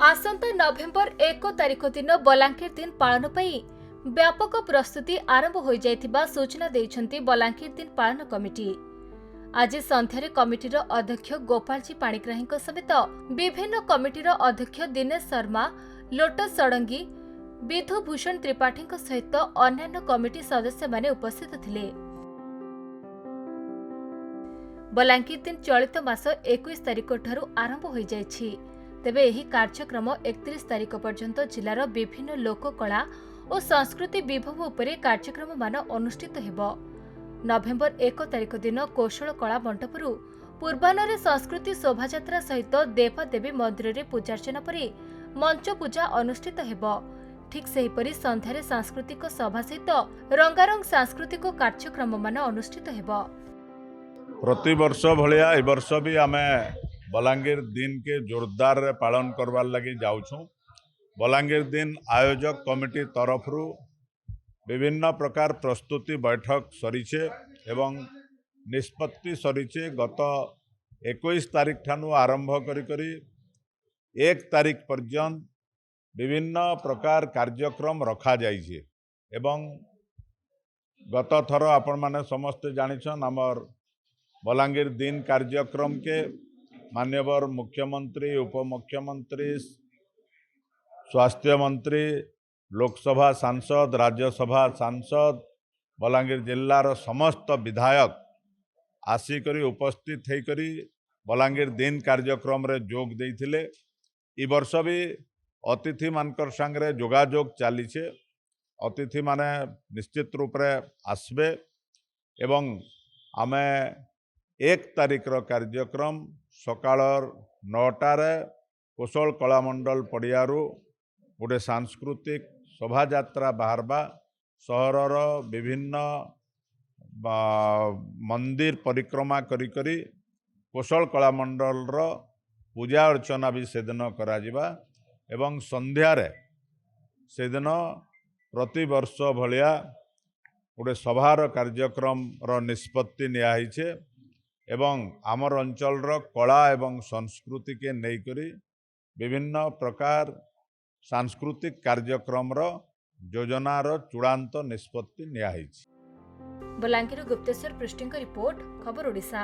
आसंता नवेम्बर 1 तारिख दिन बलांगीर दिन पालन पर व्यापक प्रस्तुति आरंभ हो जाइथिबा सूचना देइछन्ति बलांगीर दिन पालन कमिटी। आज संध्यारे कमिटीर अध्यक्ष गोपालजी पाणिग्राही समेत विभिन्न कमिटीर अध्यक्ष दिनेश शर्मा, लोटस षडंगी, विधुभूषण त्रिपाठी सहित अन्यान्य कमिटी सदस्य माने उपस्थित थिले। बलांगीर दिन चलित मास 21 तारिख ठारू आरंभ हो जाइछि। तेबे एही कार्यक्रम 31 तारिख पर्यंत जिलार विभिन्न लोककला और संस्कृति विभव उपरे कार्यक्रम मान अनुष्ठित हेबो। नवेम्बर 1 तारिख दिन कौशल कला मंडपरू पूर्वाह्न संस्कृति शोभायात्रा सहित देवदेवी मंदिर में पूजार्चना पर मंच पूजा अनुष्ठित हेबो। ठीक सेहीपरि संध्यारे सांस्कृतिक सभा सहित रंगारंग सांस्कृतिक कार्यक्रम मान अनुष्ठित हेबो। प्रति वर्ष भलिया ए वर्ष भी आमे बलांगीर दिन के जोरदार रे पालन करवार लगी जाऊँ। बलांगीर दिन आयोजक कमिटी तरफरू विभिन्न प्रकार प्रस्तुति बैठक सरीचे एवं निष्पत्ति सरीचे। गत 21 तारिख ठानु आरंभ करी 1 तारिख पर्यंत विभिन्न प्रकार कार्यक्रम रखा जाइए। एवं गत थर आपण माने समस्ते जानिछन हमर बलांगीर दिन कार्यक्रम के मान्यवर मुख्यमंत्री, उपमुख्यमंत्री, स्वास्थ्य मंत्री, लोकसभा सांसद, राज्यसभा सांसद, बलांगीर जिल्लार समस्त विधायक आसिकरी उपस्थित होकर बलांगीर दिन कार्यक्रम रे जोग देइथिले। ई वर्ष भी अतिथि मानकर संगे जोगाजोग चलीचे। अतिथि माने निश्चित रूप रे आसबे एवं आमे 1 तारिख कार्यक्रम सकाळ 9टारे कौशल कलामंडल पड़ियारू गोटे सांस्कृतिक शोभायात्रा बाहरबा। सहरर विभिन्न मंदिर परिक्रमा करी कौशल कलामंडल पूजा अर्चना भी सेदिन कराजिबा। एवं संध्यारे सेदिन प्रति वर्ष भलिया गोटे सभार कार्यक्रम निष्पत्ति नियाहिछे एवं आमर अंचल कला एवं संस्कृति के नेइकरी विभिन्न प्रकार सांस्कृतिक कार्यक्रम योजनार चूड़ांत निष्पत्ति नियाहिछे। बलांगीर गुप्तेश्वर पृष्टिंग रिपोर्ट, खबर ओडिशा।